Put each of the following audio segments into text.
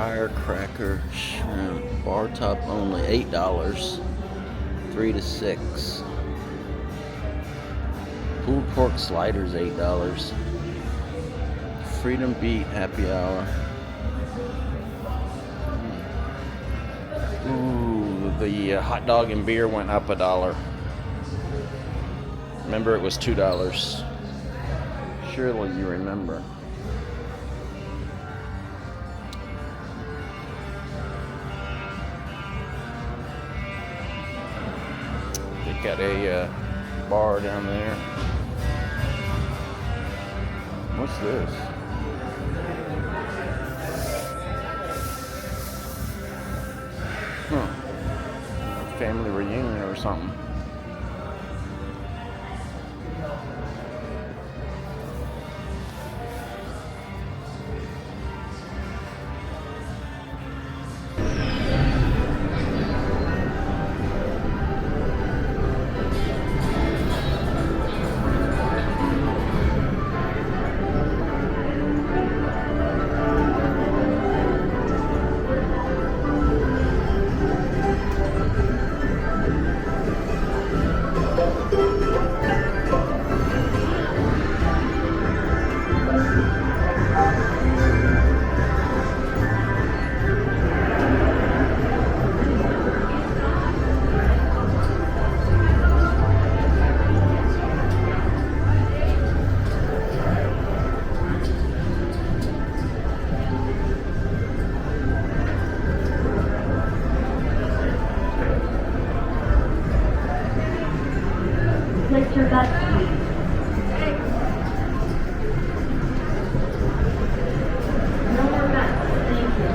Firecracker shrimp, bar top only, $8, 3 to 6. Pulled pork sliders, $8. Freedom Beat happy hour. Ooh, the hot dog and beer went up $1. Remember, it was $2. Surely you remember. They got a bar down there. What's this? Family reunion or something. Place your bets, please. No more bets, thank you.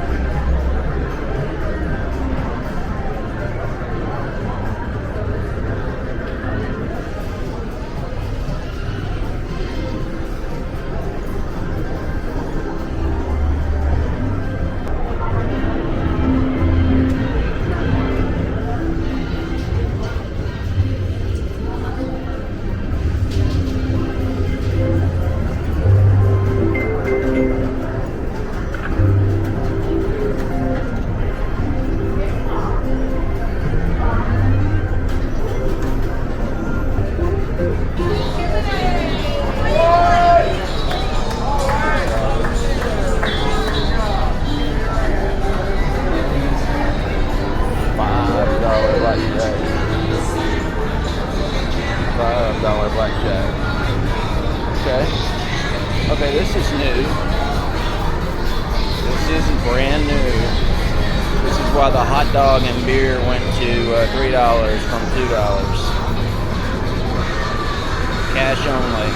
$5 blackjack. Okay, this is new. This isn't brand new. This is why the hot dog and beer went to $3 from $2. Cash only.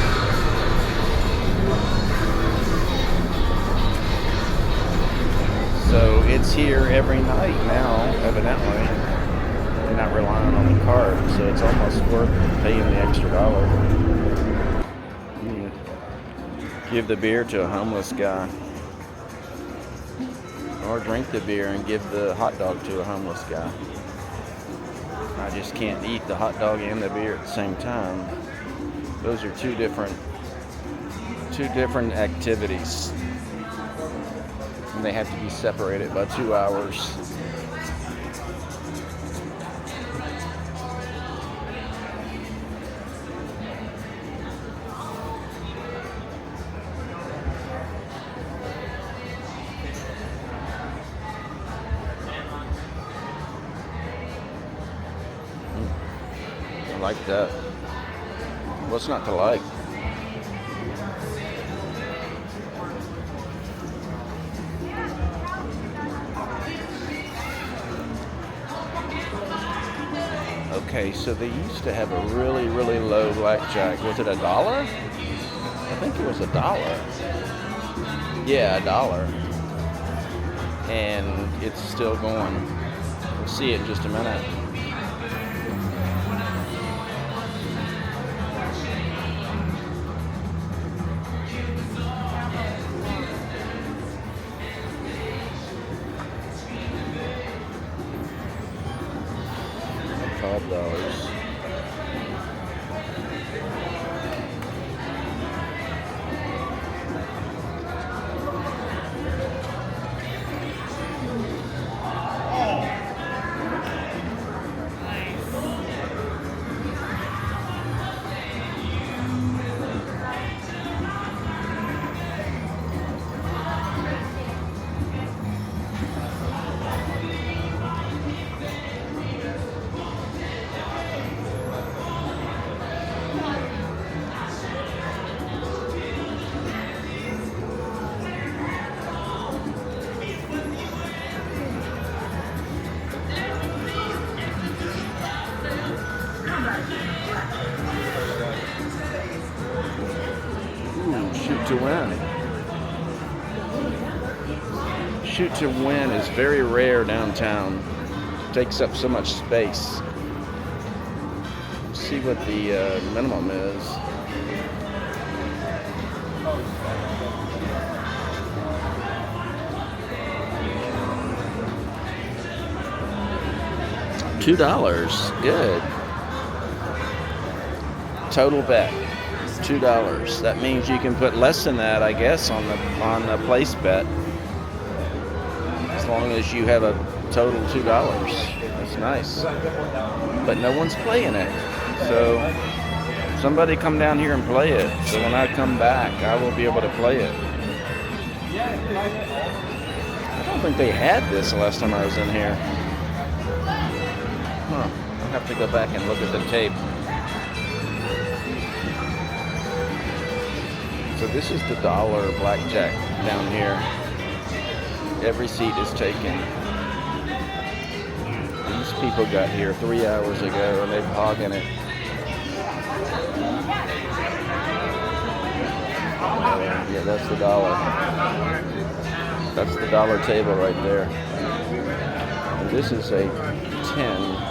So it's here every night now, evidently. They're not relying on the card, so it's almost worth paying the extra $1. Give the beer to a homeless guy. Or drink the beer and give the hot dog to a homeless guy. I just can't eat the hot dog and the beer at the same time. Those are two different activities. And they have to be separated by 2 hours. I like that. What's not to like? Okay, so they used to have a really, really low blackjack. Was it $1? I think it was $1. Yeah, $1. And it's still going. We'll see it in just a minute. $5. to win. Shoot to win is very rare downtown. It takes up so much space. Let's see what the minimum is. $2. Good. Total bet. $2. That means you can put less than that, I guess, on the place bet. As long as you have a total $2. That's nice. But no one's playing it. So somebody come down here and play it. So when I come back, I will be able to play it. I don't think they had this the last time I was in here. Huh. I'll have to go back and look at the tape. So this is the $1 blackjack down here. Every seat is taken. These people got here 3 hours ago and they're hogging it. Yeah, that's the $1. That's the $1 table right there. And this is a 10.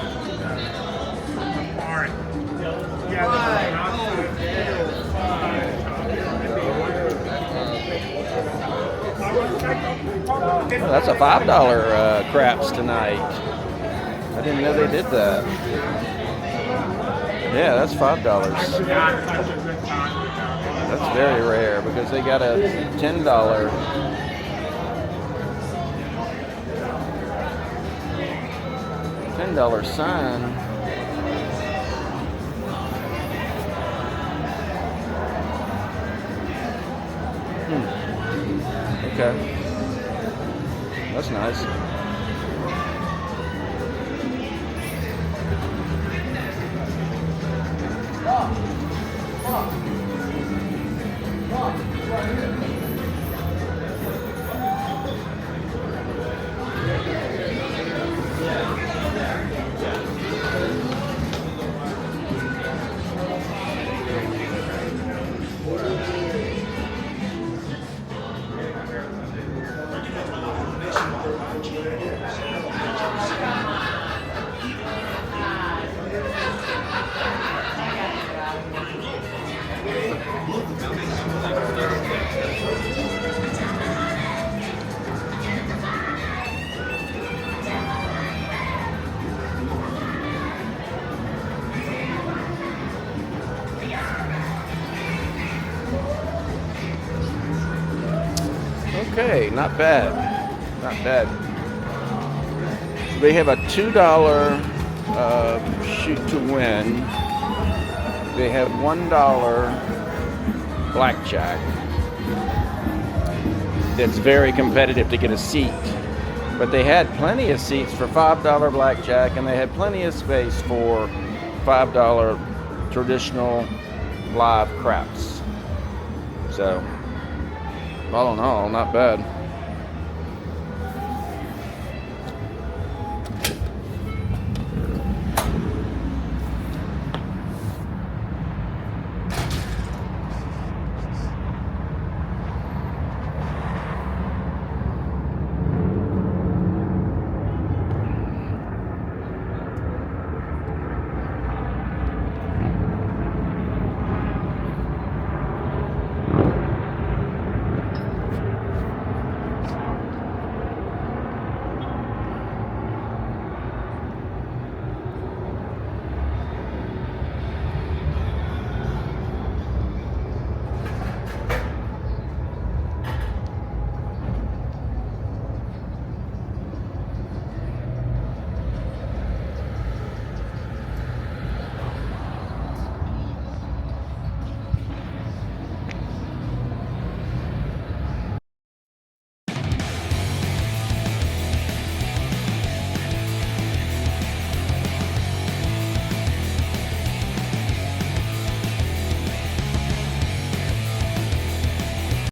Oh, that's a $5 craps tonight. I didn't know they did that. Yeah, that's $5. That's very rare because they got a $10. $10 sign. Okay. That's nice. Okay, not bad. Not bad. They have a $2 shoot to win. They have $1 blackjack. That's very competitive to get a seat. But they had plenty of seats for $5 blackjack, and they had plenty of space for $5 traditional live craps. So, all in all, not bad.